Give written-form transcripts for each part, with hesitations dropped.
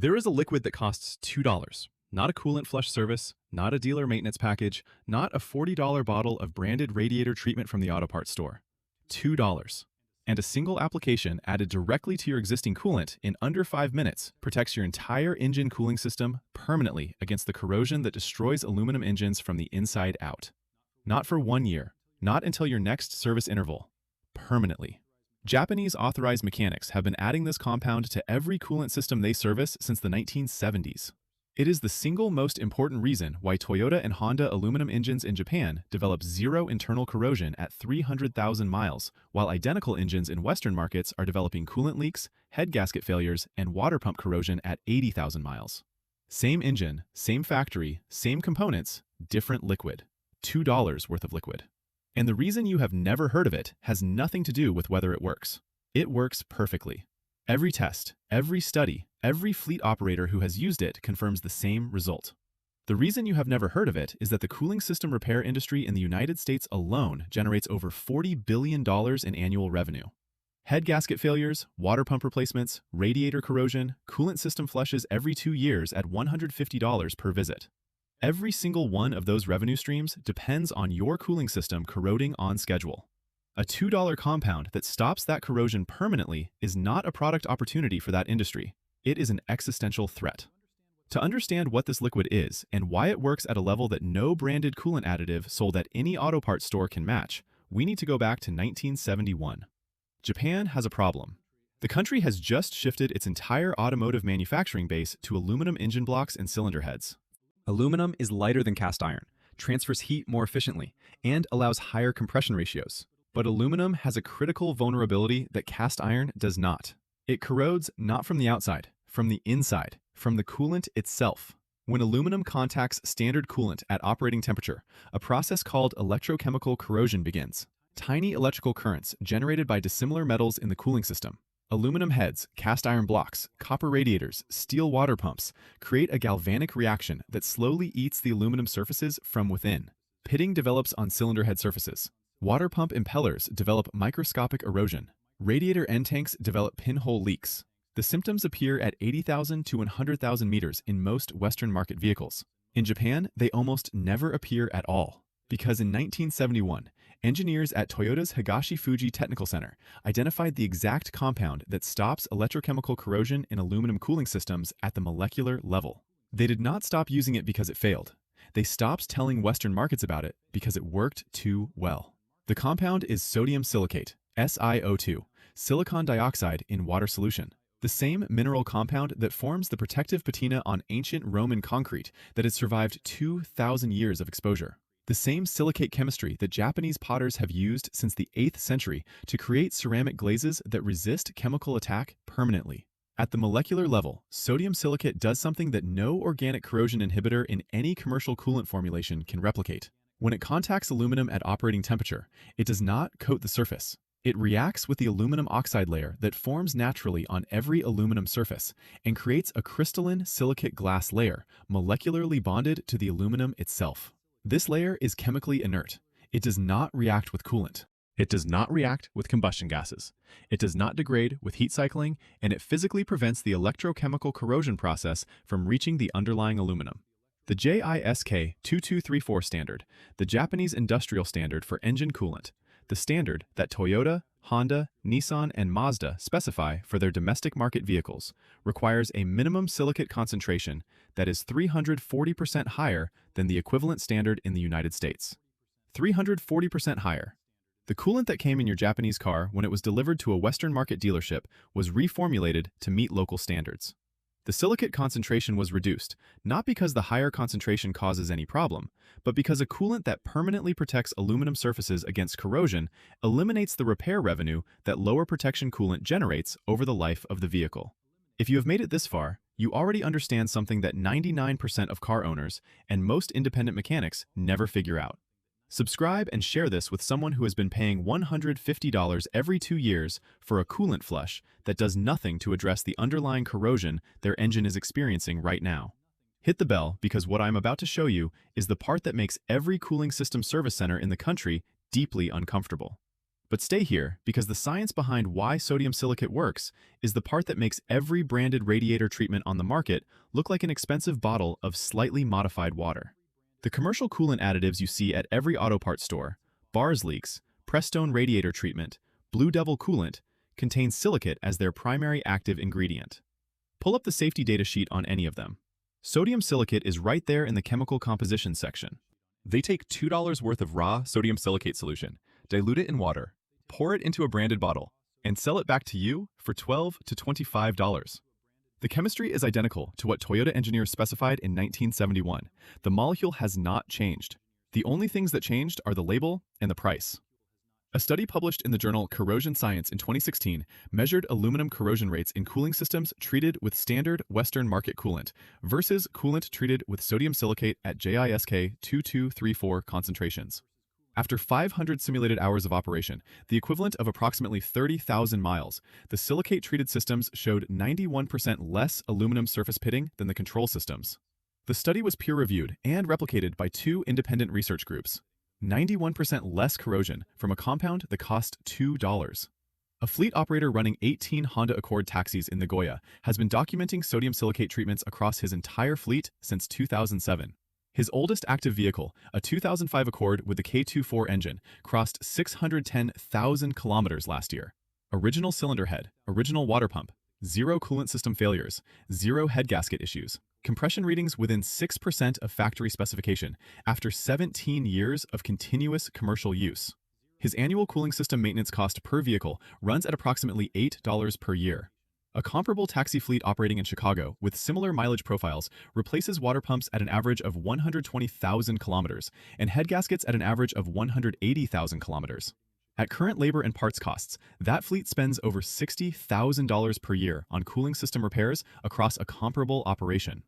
There is a liquid that costs $2. Not a coolant flush service, not a dealer maintenance package, not a $40 bottle of branded radiator treatment from the auto parts store. $2. And a single application added directly to your existing coolant in under 5 minutes protects your entire engine cooling system permanently against the corrosion that destroys aluminum engines from the inside out. Not for 1 year, not until your next service interval. Permanently. Japanese authorized mechanics have been adding this compound to every coolant system they service since the 1970s. It is the single most important reason why Toyota and Honda aluminum engines in Japan develop zero internal corrosion at 300,000 miles, while identical engines in Western markets are developing coolant leaks, head gasket failures, and water pump corrosion at 80,000 miles. Same engine, same factory, same components, different liquid. $2 worth of liquid. And the reason you have never heard of it has nothing to do with whether it works. It works perfectly. Every test, every study, every fleet operator who has used it confirms the same result. The reason you have never heard of it is that the cooling system repair industry in the United States alone generates over $40 billion in annual revenue. Head gasket failures, water pump replacements, radiator corrosion, coolant system flushes every 2 years at $150 per visit. Every single one of those revenue streams depends on your cooling system corroding on schedule. A $2 compound that stops that corrosion permanently is not a product opportunity for that industry. It is an existential threat. To understand what this liquid is and why it works at a level that no branded coolant additive sold at any auto parts store can match, we need to go back to 1971. Japan has a problem. The country has just shifted its entire automotive manufacturing base to aluminum engine blocks and cylinder heads. Aluminum is lighter than cast iron, transfers heat more efficiently, and allows higher compression ratios. But aluminum has a critical vulnerability that cast iron does not. It corrodes not from the outside, from the inside, from the coolant itself. When aluminum contacts standard coolant at operating temperature, a process called electrochemical corrosion begins. Tiny electrical currents generated by dissimilar metals in the cooling system, aluminum heads, cast iron blocks, copper radiators, steel water pumps, create a galvanic reaction that slowly eats the aluminum surfaces from within. Pitting develops on cylinder head surfaces. Water pump impellers develop microscopic erosion. Radiator end tanks develop pinhole leaks. The symptoms appear at 80,000 to 100,000 meters in most Western market vehicles. In Japan, they almost never appear at all. Because in 1971, engineers at Toyota's Higashi-Fuji Technical Center identified the exact compound that stops electrochemical corrosion in aluminum cooling systems at the molecular level. They did not stop using it because it failed. They stopped telling Western markets about it because it worked too well. The compound is sodium silicate, SiO2, silicon dioxide in water solution. The same mineral compound that forms the protective patina on ancient Roman concrete that has survived 2,000 years of exposure. The same silicate chemistry that Japanese potters have used since the 8th century to create ceramic glazes that resist chemical attack permanently. At the molecular level, sodium silicate does something that no organic corrosion inhibitor in any commercial coolant formulation can replicate. When it contacts aluminum at operating temperature, it does not coat the surface. It reacts with the aluminum oxide layer that forms naturally on every aluminum surface and creates a crystalline silicate glass layer molecularly bonded to the aluminum itself. This layer is chemically inert. It does not react with coolant. It does not react with combustion gases. It does not degrade with heat cycling, and it physically prevents the electrochemical corrosion process from reaching the underlying aluminum. The JISK 2234 standard, the Japanese industrial standard for engine coolant, the standard that Toyota, Honda, Nissan, and Mazda specify for their domestic market vehicles, requires a minimum silicate concentration that is 340% higher than the equivalent standard in the United States. 340% higher. The coolant that came in your Japanese car when it was delivered to a Western market dealership was reformulated to meet local standards. The silicate concentration was reduced, not because the higher concentration causes any problem, but because a coolant that permanently protects aluminum surfaces against corrosion eliminates the repair revenue that lower protection coolant generates over the life of the vehicle. If you have made it this far, you already understand something that 99% of car owners and most independent mechanics never figure out. Subscribe and share this with someone who has been paying $150 every 2 years for a coolant flush that does nothing to address the underlying corrosion their engine is experiencing right now. Hit the bell because what I'm about to show you is the part that makes every cooling system service center in the country deeply uncomfortable. But stay here, because the science behind why sodium silicate works is the part that makes every branded radiator treatment on the market look like an expensive bottle of slightly modified water. The commercial coolant additives you see at every auto parts store, Bars Leaks, Prestone radiator treatment, Blue Devil coolant, contain silicate as their primary active ingredient. Pull up the safety data sheet on any of them. Sodium silicate is right there in the chemical composition section. They take $2 worth of raw sodium silicate solution, dilute it in water, pour it into a branded bottle, and sell it back to you for $12 to $25. The chemistry is identical to what Toyota engineers specified in 1971. The molecule has not changed. The only things that changed are the label and the price. A study published in the journal Corrosion Science in 2016 measured aluminum corrosion rates in cooling systems treated with standard Western market coolant versus coolant treated with sodium silicate at JISK 2234 concentrations. After 500 simulated hours of operation, the equivalent of approximately 30,000 miles, the silicate-treated systems showed 91% less aluminum surface pitting than the control systems. The study was peer-reviewed and replicated by 2 independent research groups. 91% less corrosion from a compound that cost $2. A fleet operator running 18 Honda Accord taxis in Nagoya has been documenting sodium silicate treatments across his entire fleet since 2007. His oldest active vehicle, a 2005 Accord with the K24 engine, crossed 610,000 kilometers last year. Original cylinder head, original water pump, 0 coolant system failures, 0 head gasket issues, compression readings within 6% of factory specification after 17 years of continuous commercial use. His annual cooling system maintenance cost per vehicle runs at approximately $8 per year. A comparable taxi fleet operating in Chicago with similar mileage profiles replaces water pumps at an average of 120,000 kilometers and head gaskets at an average of 180,000 kilometers. At current labor and parts costs, that fleet spends over $60,000 per year on cooling system repairs across a comparable operation.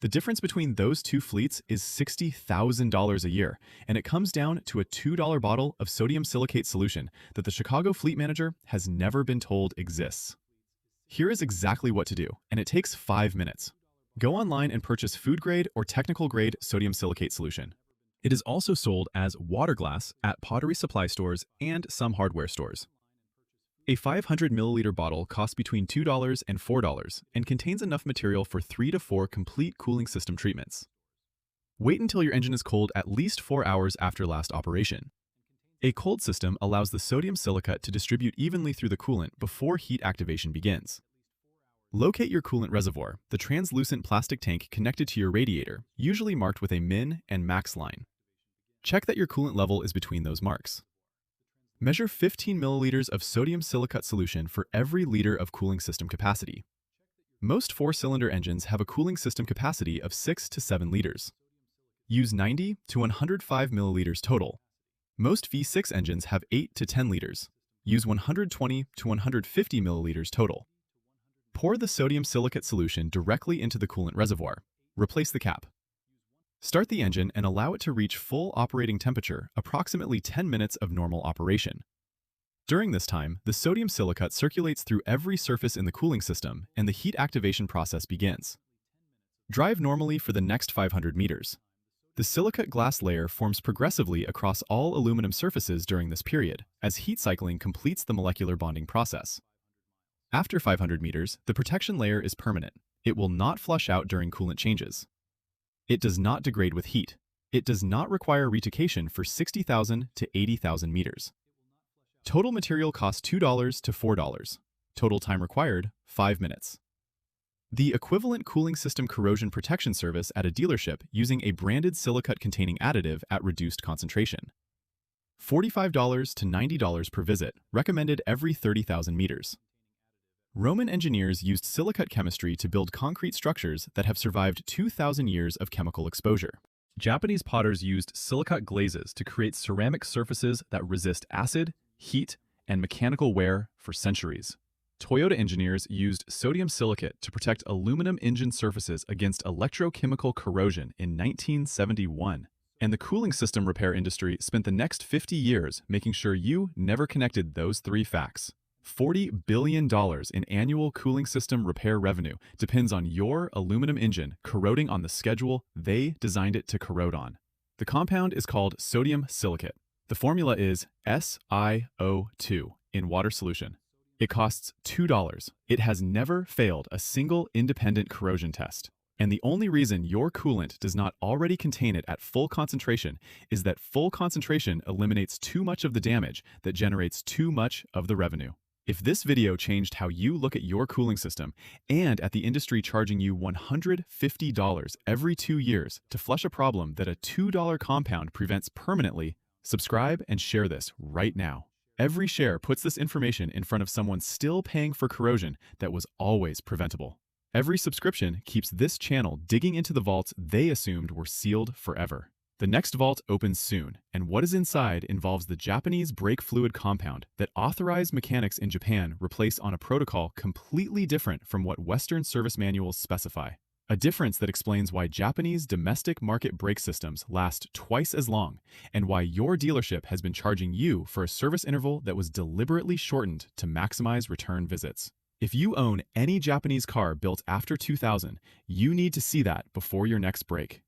The difference between those 2 fleets is $60,000 a year, and it comes down to a $2 bottle of sodium silicate solution that the Chicago fleet manager has never been told exists. Here is exactly what to do, and it takes 5 minutes. Go online and purchase food-grade or technical-grade sodium silicate solution. It is also sold as water glass at pottery supply stores and some hardware stores. A 500 milliliter bottle costs between $2 and $4 and contains enough material for 3 to 4 complete cooling system treatments. Wait until your engine is cold at least 4 hours after last operation. A cold system allows the sodium silicate to distribute evenly through the coolant before heat activation begins. Locate your coolant reservoir, the translucent plastic tank connected to your radiator, usually marked with a min and max line. Check that your coolant level is between those marks. Measure 15 milliliters of sodium silicate solution for every liter of cooling system capacity. Most 4-cylinder engines have a cooling system capacity of 6 to 7 liters. Use 90 to 105 milliliters total. Most V6 engines have 8 to 10 liters. Use 120 to 150 milliliters total. Pour the sodium silicate solution directly into the coolant reservoir. Replace the cap. Start the engine and allow it to reach full operating temperature, approximately 10 minutes of normal operation. During this time, the sodium silicate circulates through every surface in the cooling system and the heat activation process begins. Drive normally for the next 500 meters. The silicate glass layer forms progressively across all aluminum surfaces during this period, as heat cycling completes the molecular bonding process. After 500 meters, the protection layer is permanent. It will not flush out during coolant changes. It does not degrade with heat. It does not require retoucation for 60,000 to 80,000 meters. Total material costs $2 to $4. Total time required, 5 minutes. The equivalent cooling system corrosion protection service at a dealership using a branded silicate-containing additive at reduced concentration. $45 to $90 per visit, recommended every 30,000 meters. Roman engineers used silicate chemistry to build concrete structures that have survived 2,000 years of chemical exposure. Japanese potters used silicate glazes to create ceramic surfaces that resist acid, heat, and mechanical wear for centuries. Toyota engineers used sodium silicate to protect aluminum engine surfaces against electrochemical corrosion in 1971. And the cooling system repair industry spent the next 50 years making sure you never connected those 3 facts. $40 billion in annual cooling system repair revenue depends on your aluminum engine corroding on the schedule they designed it to corrode on. The compound is called sodium silicate. The formula is SiO2 in water solution. It costs $2. It has never failed a single independent corrosion test. And the only reason your coolant does not already contain it at full concentration is that full concentration eliminates too much of the damage that generates too much of the revenue. If this video changed how you look at your cooling system and at the industry charging you $150 every 2 years to flush a problem that a $2 compound prevents permanently, subscribe and share this right now. Every share puts this information in front of someone still paying for corrosion that was always preventable. Every subscription keeps this channel digging into the vaults they assumed were sealed forever. The next vault opens soon, and what is inside involves the Japanese brake fluid compound that authorized mechanics in Japan replace on a protocol completely different from what Western service manuals specify. A difference that explains why Japanese domestic market brake systems last twice as long, and why your dealership has been charging you for a service interval that was deliberately shortened to maximize return visits. If you own any Japanese car built after 2000, you need to see that before your next break.